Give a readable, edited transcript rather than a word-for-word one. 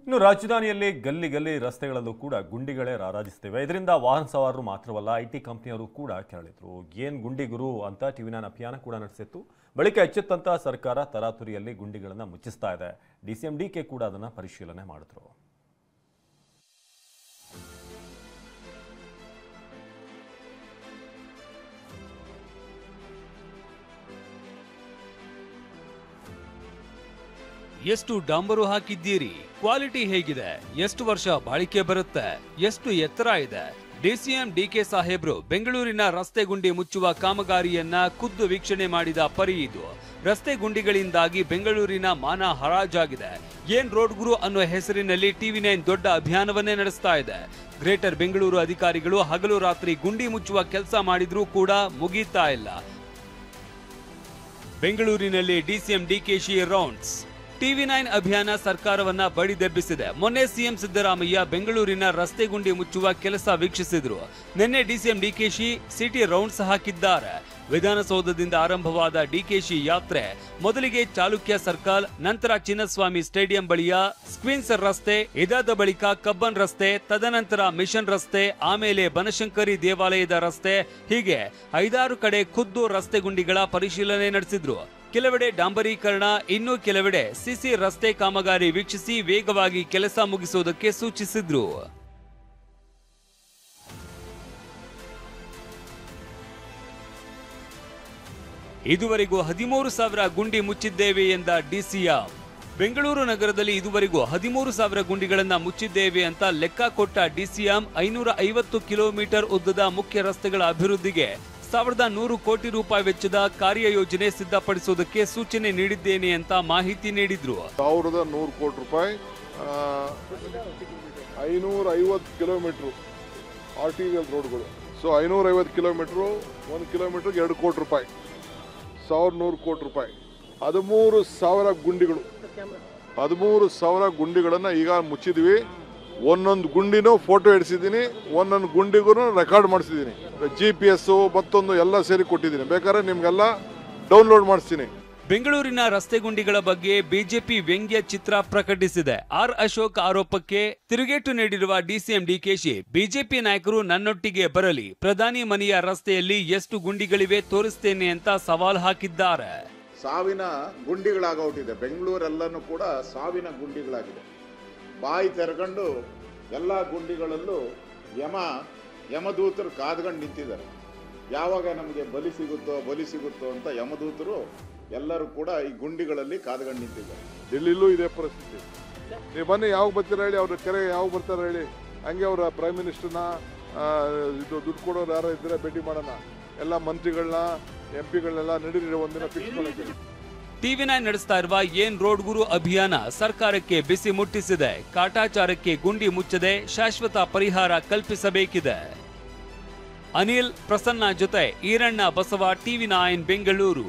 ಇನ್ನು ರಾಜಧಾನಿಯಲ್ಲಿ ಗಲ್ಲಿ ಗಲ್ಲಿ ರಸ್ತೆಗಳಲ್ಲೂ ಕೂಡ ಗುಂಡಿಗಳೇ ರಾರಾಜಿಸುತ್ತಿವೆ. ಇದರಿಂದ ವಾಹನ ಸವಾರರು ಮಾತ್ರವಲ್ಲ, ಐಟಿ ಕಂಪನಿಯವರು ಕೂಡ ಕೆರಳಿದ್ರು. ಏನ್ ಗುಂಡಿ ಗುರು ಅಂತ ಟಿವಿ9 ಅಭಿಯಾನ ಕೂಡ ನಡೆಸಿತ್ತು. ಬಳಿಕ ಎಚ್ಚೆತ್ತಂತ ಸರ್ಕಾರ ತರಾತುರಿಯಲ್ಲಿ ಗುಂಡಿಗಳನ್ನು ಮುಚ್ಚಿಸ್ತಾ ಇದೆ. ಡಿಸಿಎಂ ಡಿಕೆ ಕೂಡ ಅದನ್ನ ಪರಿಶೀಲನೆ ಮಾಡಿದ್ರು. ಎಷ್ಟು ಡಾಂಬರು ಹಾಕಿದ್ದೀರಿ, ಕ್ವಾಲಿಟಿ ಹೇಗಿದೆ, ಎಷ್ಟು ವರ್ಷ ಬಾಳಿಕೆ ಬರುತ್ತೆ, ಎಷ್ಟು ಎತ್ತರ ಇದೆ. ಡಿಸಿಎಂ ಡಿಕೆ ಸಾಹೇಬ್ರು ಬೆಂಗಳೂರಿನ ರಸ್ತೆ ಗುಂಡಿ ಮುಚ್ಚುವ ಕಾಮಗಾರಿಯನ್ನ ಖುದ್ದು ವೀಕ್ಷಣೆ ಮಾಡಿದ ಪರಿ ಇದು. ರಸ್ತೆ ಗುಂಡಿಗಳಿಂದಾಗಿ ಬೆಂಗಳೂರಿನ ಮಾನ ಹರಾಜಾಗಿದೆ. ಏನ್ ರೋಡ್ ಗುರು ಅನ್ನೋ ಹೆಸರಿನಲ್ಲಿ ಟಿವಿ9 ದೊಡ್ಡ ಅಭಿಯಾನವನ್ನೇ ನಡೆಸ್ತಾ ಇದೆ. ಗ್ರೇಟರ್ ಬೆಂಗಳೂರು ಅಧಿಕಾರಿಗಳು ಹಗಲು ರಾತ್ರಿ ಗುಂಡಿ ಮುಚ್ಚುವ ಕೆಲಸ ಮಾಡಿದ್ರೂ ಕೂಡ ಮುಗೀತಾ ಇಲ್ಲ. ಬೆಂಗಳೂರಿನಲ್ಲಿ ಡಿಸಿಎಂ ಡಿಕೆಶಿ ರೌಂಡ್ಸ್. ಟಿವಿ9 ಅಭಿಯಾನ ಸರ್ಕಾರವನ್ನ ಬಡಿದೆಬ್ಬಿಸಿದೆ. ಮೊನ್ನೆ ಸಿಎಂ ಸಿದ್ದರಾಮಯ್ಯ ಬೆಂಗಳೂರಿನ ರಸ್ತೆ ಗುಂಡಿ ಮುಚ್ಚುವ ಕೆಲಸ ವೀಕ್ಷಿಸಿದ್ರು. ನಿನ್ನೆ ಡಿಸಿಎಂ ಡಿಕೆಶಿ ಸಿಟಿ ರೌಂಡ್ಸ್ ಹಾಕಿದ್ದಾರೆ. ವಿಧಾನಸೌಧದಿಂದ ಆರಂಭವಾದ ಡಿಕೆಶಿ ಯಾತ್ರೆ ಮೊದಲಿಗೆ ಚಾಲುಕ್ಯ ಸರ್ಕಲ್, ನಂತರ ಚಿನ್ನಸ್ವಾಮಿ ಸ್ಟೇಡಿಯಂ ಬಳಿಯ ಸ್ಕ್ವೀನ್ಸ್ ರಸ್ತೆ, ಇದಾದ ಬಳಿಕ ಕಬ್ಬನ್ ರಸ್ತೆ, ತದನಂತರ ಮಿಷನ್ ರಸ್ತೆ, ಆಮೇಲೆ ಬನಶಂಕರಿ ದೇವಾಲಯದ ರಸ್ತೆ, ಹೀಗೆ 5-6 ಕಡೆ ಖುದ್ದು ರಸ್ತೆ ಗುಂಡಿಗಳ ಪರಿಶೀಲನೆ ನಡೆಸಿದ್ರು. ಕೆಲವೆಡೆ ಡಾಂಬರೀಕರಣ, ಇನ್ನು ಕೆಲವೆಡೆ ಸಿಸಿ ರಸ್ತೆ ಕಾಮಗಾರಿ ವೀಕ್ಷಿಸಿ ವೇಗವಾಗಿ ಕೆಲಸ ಮುಗಿಸುವುದಕ್ಕೆ ಸೂಚಿಸಿದ್ರು. ಇದುವರೆಗೂ 13,000 ಗುಂಡಿ ಮುಚ್ಚಿದ್ದೇವೆ ಎಂದ ಡಿಸಿಎಂ. ಬೆಂಗಳೂರು ನಗರದಲ್ಲಿ ಇದುವರೆಗೂ 13,000 ಗುಂಡಿಗಳನ್ನ ಮುಚ್ಚಿದ್ದೇವೆ ಅಂತ ಲೆಕ್ಕ ಕೊಟ್ಟ ಡಿಸಿಎಂ 550 ಕಿಲೋಮೀಟರ್ ಉದ್ದದ ಮುಖ್ಯ ರಸ್ತೆಗಳ ಅಭಿವೃದ್ಧಿಗೆ 1,100 ಕೋಟಿ ರೂಪಾಯಿ ವೆಚ್ಚದ ಕಾರ್ಯಯೋಜನೆ ಸಿದ್ಧಪಡಿಸುವುದಕ್ಕೆ ಸೂಚನೆ ನೀಡಿದ್ದೇನೆ ಅಂತ ಮಾಹಿತಿ ನೀಡಿದ್ರು. 1,100 ಕೋಟಿ ರೂಪಾಯಿ 550 ಕಿಲೋಮೀಟರ್ ಆರ್ಟಿವಿಎಲ್ ರೋಡ್ಗಳು. ಸೊ 550 ಕಿಲೋಮೀಟರ್, 1 ಕಿಲೋಮೀಟರ್ಗೆ 2 ಕೋಟಿ ರೂಪಾಯಿ, 1,100 ಕೋಟಿ ರೂಪಾಯಿ. 13,000 ಗುಂಡಿಗಳು, 13,000 ಗುಂಡಿಗಳನ್ನು ಈಗ ಮುಚ್ಚಿದ್ವಿ. ಒಂದೊಂದು ಗುಂಡಿನೂ ಫೋಟೋ ಹಿಡಿಸಿದ್ದೀನಿ, ಒಂದೊಂದು ಗುಂಡಿಗೂ ರೆಕಾರ್ಡ್ ಮಾಡಿಸಿದ್ದೀನಿ. GPS ಮತ್ತೊಂದು ಎಲ್ಲ ಸೇರಿ ಕೊಟ್ಟಿದ್ದೀನಿ. ಬೇಕಾದ್ರೆ ನಿಮ್ಗೆಲ್ಲ ಡೌನ್ಲೋಡ್ ಮಾಡಿಸ್ತೀನಿ. ಬೆಂಗಳೂರಿನ ರಸ್ತೆ ಗುಂಡಿಗಳ ಬಗ್ಗೆ ಬಿಜೆಪಿ ವ್ಯಂಗ್ಯ ಚಿತ್ರ ಪ್ರಕಟಿಸಿದೆ. ಆರ್ ಅಶೋಕ್ ಆರೋಪಕ್ಕೆ ತಿರುಗೇಟು ನೀಡಿರುವ ಡಿಸಿಎಂ ಡಿಕೆಶಿ, ಬಿಜೆಪಿ ನಾಯಕರು ನನ್ನೊಟ್ಟಿಗೆ ಬರಲಿ, ಪ್ರಧಾನಿ ಮನೆಯ ರಸ್ತೆಯಲ್ಲಿ ಎಷ್ಟು ಗುಂಡಿಗಳಿವೆ ತೋರಿಸ್ತೇನೆ ಅಂತ ಸವಾಲ್ ಹಾಕಿದ್ದಾರೆ. ಸಾವಿನ ಗುಂಡಿಗಳಾಗೋಟಿದೆ. ಬೆಂಗಳೂರೆಲ್ಲನೂ ಕೂಡ ಸಾವಿನ ಗುಂಡಿಗಳಾಗಿದೆ. ಬಾಯಿ ತೆರೆಕೊಂಡು ಎಲ್ಲ ಗುಂಡಿಗಳಲ್ಲೂ ಯಮದೂತರು ಕಾದ್ಕೊಂಡು ನಿಂತಿದ್ದಾರೆ. ಯಾವಾಗ ನಮಗೆ ಬಲಿ ಸಿಗುತ್ತೋ ಅಂತ ಯಮದೂತರು ಎಲ್ಲರೂ ಕೂಡ ಈ ಗುಂಡಿಗಳಲ್ಲಿ ಕಾದ್ಕೊಂಡು ನಿಂತಿದ್ದಾರೆ. ಡೆಲ್ಲಿಲೂ ಇದೇ ಪರಿಸ್ಥಿತಿ. ನೀವು ಬನ್ನಿ, ಯಾವಾಗ ಬರ್ತೀರ ಹೇಳಿ, ಅವ್ರ ಕೆರೆ ಯಾವಾಗ ಬರ್ತಾರೆ ಹೇಳಿ. ಹಂಗೆ ಅವರ ಪ್ರೈಮ್ ಮಿನಿಸ್ಟರ್ನ ಇದು ದುಡ್ಡು ಕೊಡೋರು ಯಾರೋ ಇದ್ರೆ ಭೇಟಿ ಮಾಡೋಣ. ಎಲ್ಲ ಮಂತ್ರಿಗಳನ್ನ, MP ಗಳನ್ನೆಲ್ಲ ನಡೀರಿ, ಒಂದಿನ ಫಿಕ್ಸ್ ಮಾಡೋಕ್ಕೆ. ಟಿವಿ9 ನಡೆಸ್ತಾ ಇರುವ ಏನ್ ರೋಡ್ ಗುರು ಅಭಿಯಾನ ಸರ್ಕಾರಕ್ಕೆ ಬಿಸಿ ಮುಟ್ಟಿಸಿದೆ. ಕಾಟಾಚಾರಕ್ಕೆ ಗುಂಡಿ ಮುಚ್ಚದೆ ಶಾಶ್ವತ ಪರಿಹಾರ ಕಲ್ಪಿಸಬೇಕಿದೆ. ಅನಿಲ್ ಪ್ರಸನ್ನ ಜೊತೆ ಈರಣ್ಣ ಬಸವ, ಟಿವಿ9 ಬೆಂಗಳೂರು.